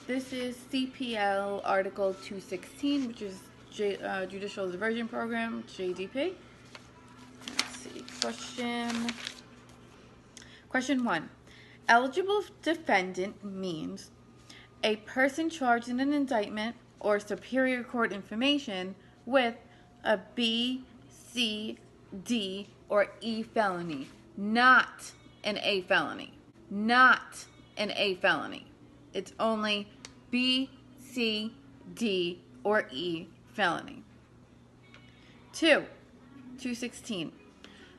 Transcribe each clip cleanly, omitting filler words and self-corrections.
This is CPL Article 216, which is Judicial Diversion Program, JDP. Let's see. Question 1. Eligible defendant means a person charged in an indictment or superior court information with a B, C, D, or E felony, not an A felony. Not an A felony. It's only B, C, D, or E felony. 216.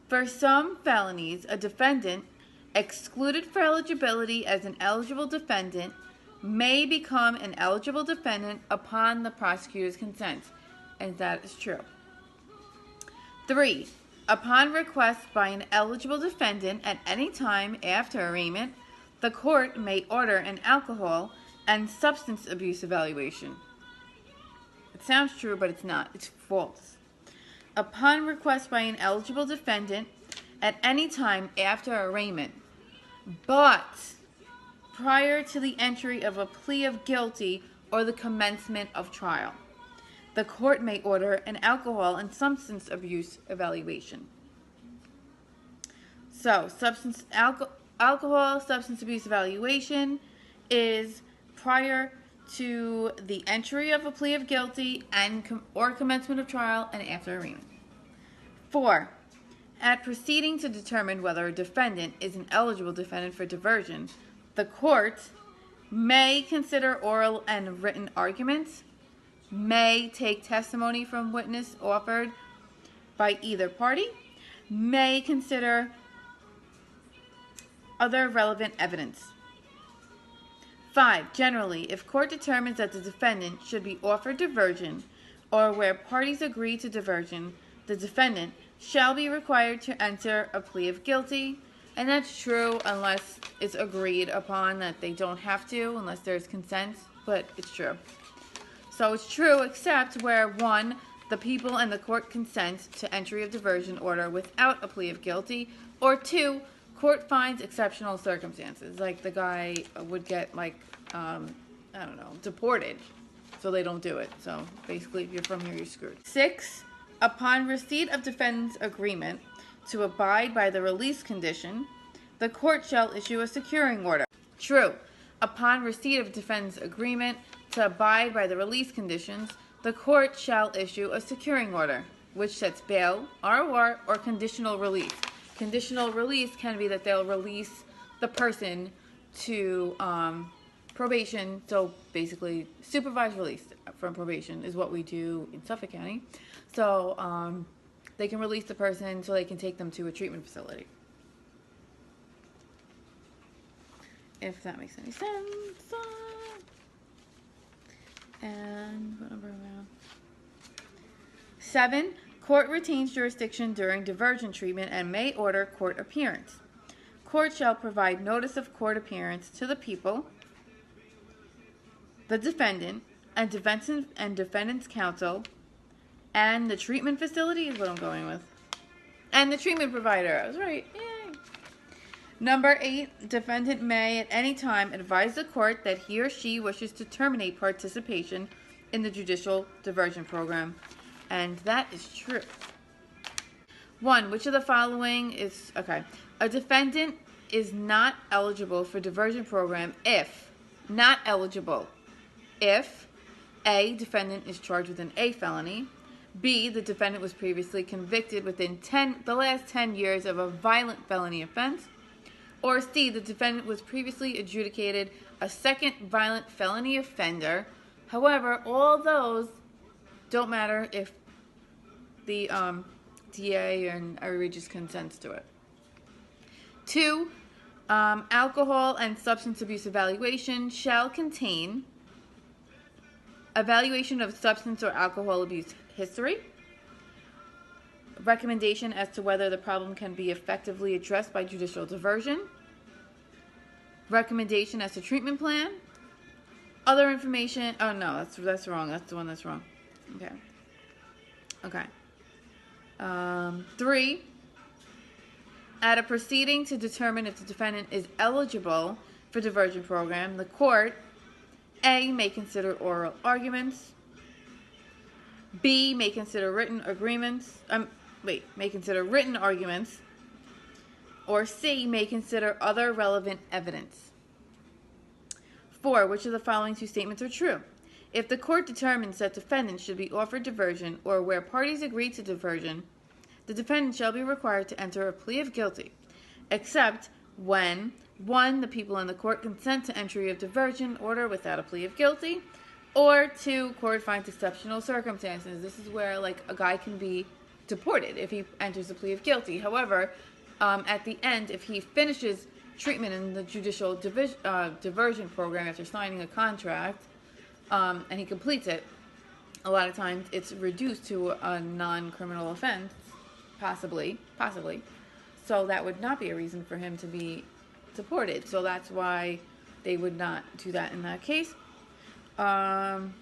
For some felonies, a defendant excluded for eligibility as an eligible defendant may become an eligible defendant upon the prosecutor's consent, and that is true. 3. Upon request by an eligible defendant at any time after arraignment, the court may order an alcohol and substance abuse evaluation. It sounds true, but it's not. It's false. Upon request by an eligible defendant at any time after arraignment, but prior to the entry of a plea of guilty or the commencement of trial, the court may order an alcohol and substance abuse evaluation. So, alcohol substance abuse evaluation is prior to the entry of a plea of guilty and or commencement of trial and after arraignment. 4. At proceeding to determine whether a defendant is an eligible defendant for diversion, the court may consider oral and written arguments, may take testimony from witness offered by either party, may consider other relevant evidence. 5. Generally, if court determines that the defendant should be offered diversion, or where parties agree to diversion, the defendant shall be required to enter a plea of guilty, and that's true unless it's agreed upon that they don't have to, unless there's consent, but it's true. So it's true except where 1. The people and the court consent to entry of diversion order without a plea of guilty, or 2. Court finds exceptional circumstances, like the guy would get deported, so they don't do it. So basically, if you're from here, you're screwed. 6. Upon receipt of defendant's agreement to abide by the release condition, the court shall issue a securing order. True. Upon receipt of defendant's agreement to abide by the release conditions, the court shall issue a securing order, which sets bail, ROR, or conditional release. Conditional release can be that they'll release the person to probation. So basically, supervised release from probation is what we do in Suffolk County. So they can release the person so they can take them to a treatment facility. If that makes any sense. And what number am I on? 7. Court retains jurisdiction during diversion treatment and may order court appearance. Court shall provide notice of court appearance to the people, the defendant, and defendant's counsel, and the treatment facility is what I'm going with. And the treatment provider. I was right. Yay. Number 8. Defendant may at any time advise the court that he or she wishes to terminate participation in the judicial diversion program. And that is true. 1. Which of the following is... Okay. A defendant is not eligible for diversion program if... Not eligible. If... A. Defendant is charged with an A felony. B. The defendant was previously convicted within the last 10 years of a violent felony offense. Or C. The defendant was previously adjudicated a second violent felony offender. However, all those don't matter if the DA and everybody just consents to it. 2. Alcohol and substance abuse evaluation shall contain evaluation of substance or alcohol abuse history, recommendation as to whether the problem can be effectively addressed by judicial diversion, recommendation as to treatment plan, other information. Oh no, that's wrong. That's the one that's wrong. Okay. 3. At a proceeding to determine if the defendant is eligible for diversion program, the court A, may consider oral arguments. B, may consider written agreements. May consider written arguments. Or C, may consider other relevant evidence. 4, which of the following two statements are true? If the court determines that defendants should be offered diversion, or where parties agree to diversion, the defendant shall be required to enter a plea of guilty, except when 1, the people in the court consent to entry of diversion order without a plea of guilty, or 2, court finds exceptional circumstances. This is where, like, a guy can be deported if he enters a plea of guilty. However, at the end, if he finishes treatment in the judicial diversion program after signing a contract, and he completes it, a lot of times it's reduced to a non-criminal offense, possibly. So that would not be a reason for him to be deported. So that's why they would not do that in that case. 5,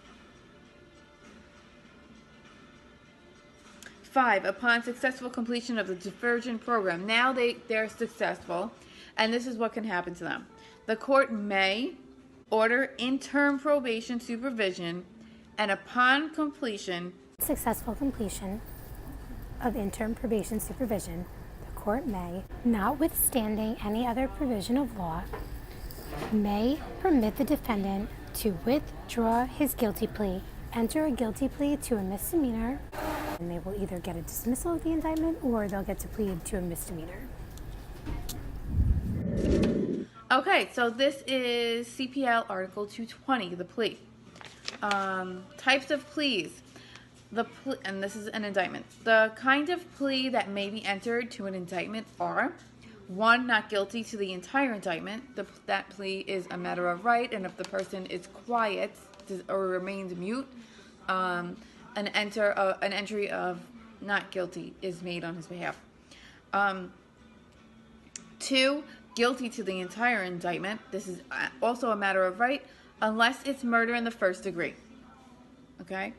upon successful completion of the diversion program. Now they're successful, and this is what can happen to them. The court may order interim probation supervision, and upon successful completion of interim probation supervision, the court may, notwithstanding any other provision of law, may permit the defendant to withdraw his guilty plea, enter a guilty plea to a misdemeanor, and they will either get a dismissal of the indictment or they'll get to plead to a misdemeanor. Okay, so this is CPL Article 220, the plea. Types of pleas. And this is an indictment. The kind of plea that may be entered to an indictment are: 1, not guilty to the entire indictment. That plea is a matter of right, and if the person is quiet or remains mute, an entry of not guilty is made on his behalf. 2, guilty to the entire indictment. This is also a matter of right, unless it's murder in the first degree. Okay?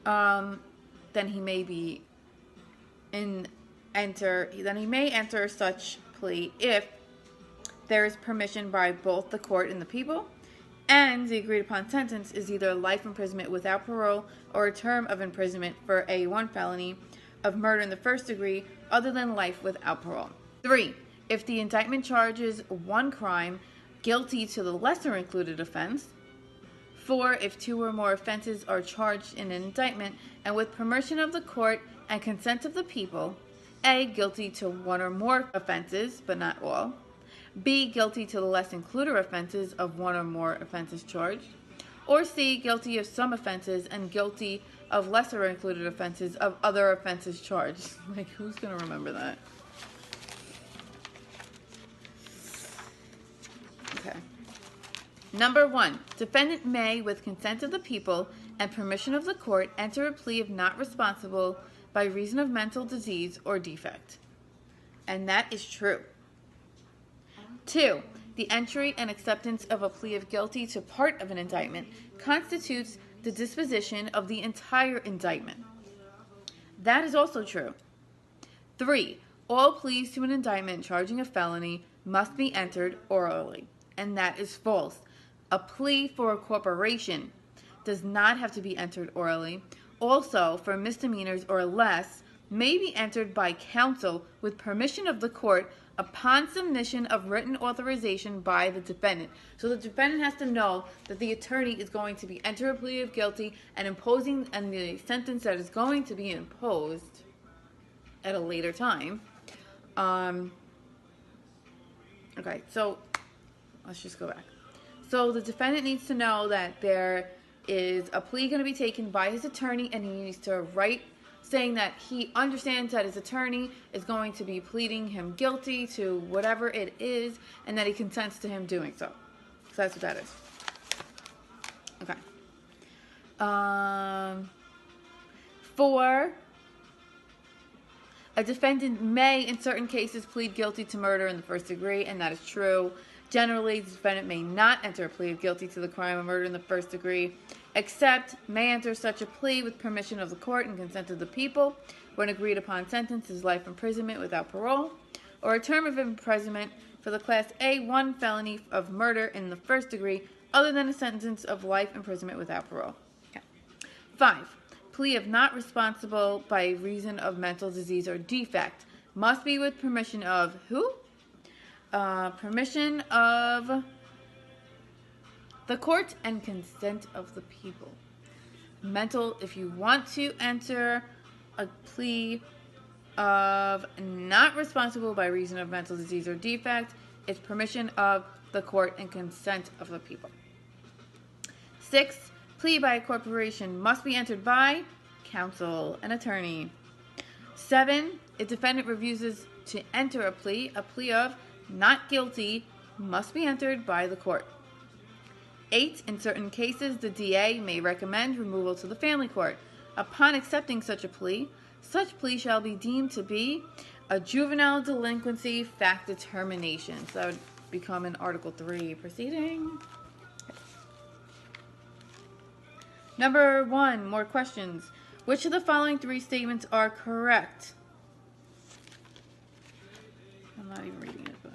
Then he may enter such plea if there is permission by both the court and the people, and the agreed upon sentence is either life imprisonment without parole or a term of imprisonment for a 1 felony of murder in the first degree other than life without parole. 3, if the indictment charges 1 crime, guilty to the lesser included offense. 4, if 2 or more offenses are charged in an indictment, and with permission of the court and consent of the people: A, guilty to 1 or more offenses, but not all. B, guilty to the less included offenses of 1 or more offenses charged. Or C, guilty of some offenses and guilty of lesser included offenses of other offenses charged. Like, who's going to remember that? Okay. Number 1, defendant may, with consent of the people and permission of the court, enter a plea of not responsible by reason of mental disease or defect. And that is true. 2, the entry and acceptance of a plea of guilty to part of an indictment constitutes the disposition of the entire indictment. That is also true. 3, all pleas to an indictment charging a felony must be entered orally. And that is false. A plea for a corporation does not have to be entered orally. Also, for misdemeanors or less, may be entered by counsel with permission of the court upon submission of written authorization by the defendant. So the defendant has to know that the attorney is going to be entering a plea of guilty and the sentence that is going to be imposed at a later time. Okay, so let's just go back. So the defendant needs to know that there is a plea going to be taken by his attorney, and he needs to write saying that he understands that his attorney is going to be pleading him guilty to whatever it is, and that he consents to him doing so. So that's what that is. Okay. 4, a defendant may, in certain cases, plead guilty to murder in the first degree, and that is true. Generally, the defendant may not enter a plea of guilty to the crime of murder in the first degree, except may enter such a plea with permission of the court and consent of the people, when agreed upon sentence is life imprisonment without parole, or a term of imprisonment for the Class A1 felony of murder in the first degree other than a sentence of life imprisonment without parole. Okay. 5. Plea of not responsible by reason of mental disease or defect must be with permission of who? Permission of the court and consent of the people. If you want to enter a plea of not responsible by reason of mental disease or defect, it's permission of the court and consent of the people. 6. Plea by a corporation must be entered by counsel, an attorney. 7. If defendant refuses to enter a plea of not guilty must be entered by the court. 8. In certain cases, the DA may recommend removal to the family court. Upon accepting such plea shall be deemed to be a juvenile delinquency fact determination. So that would become an Article 3 proceeding. Number 1, more questions. Which of the following 3 statements are correct? I'm not even reading it, but...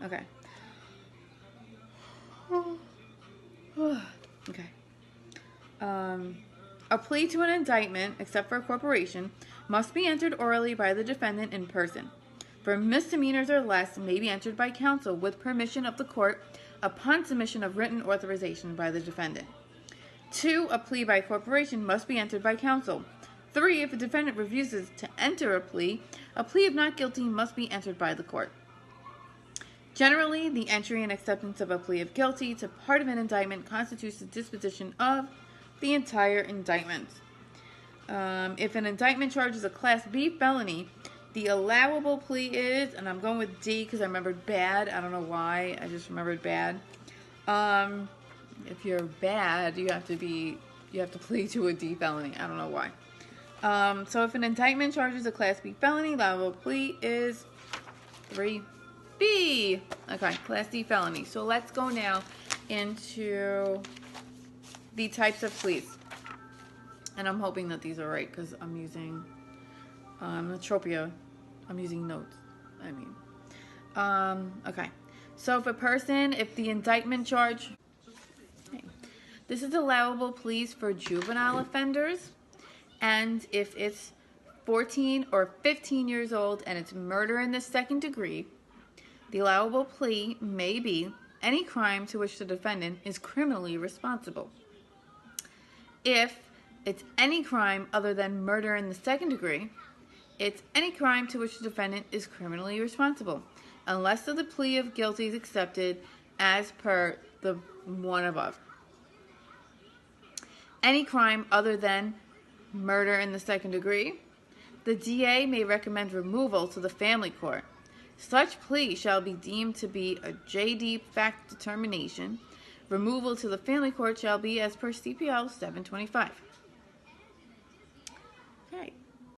Okay. Okay. A plea to an indictment, except for a corporation, must be entered orally by the defendant in person. For misdemeanors or less, may be entered by counsel with permission of the court upon submission of written authorization by the defendant. 2. A plea by corporation must be entered by counsel. 3. If a defendant refuses to enter a plea of not guilty must be entered by the court. Generally, the entry and acceptance of a plea of guilty to part of an indictment constitutes the disposition of the entire indictment. If an indictment charges a Class B felony, the allowable plea is, and I'm going with D because I remembered bad. I don't know why. I just remembered bad. If you're bad, you have to plead to a D felony. I don't know why. So if an indictment charges a Class B felony, allowable plea is 3B. Okay, Class D felony. So let's go now into the types of pleas. And I'm hoping that these are right because I'm using Metropia. I'm using notes. Okay. So if the indictment charge... Okay. This is allowable pleas for juvenile offenders. And if it's 14 or 15 years old and it's murder in the second degree, the allowable plea may be any crime to which the defendant is criminally responsible. If it's any crime other than murder in the second degree, it's any crime to which the defendant is criminally responsible, unless the plea of guilty is accepted as per the one above. Any crime other than murder in the second degree, the DA may recommend removal to the family court. Such plea shall be deemed to be a JD fact determination. Removal to the family court shall be as per CPL 725.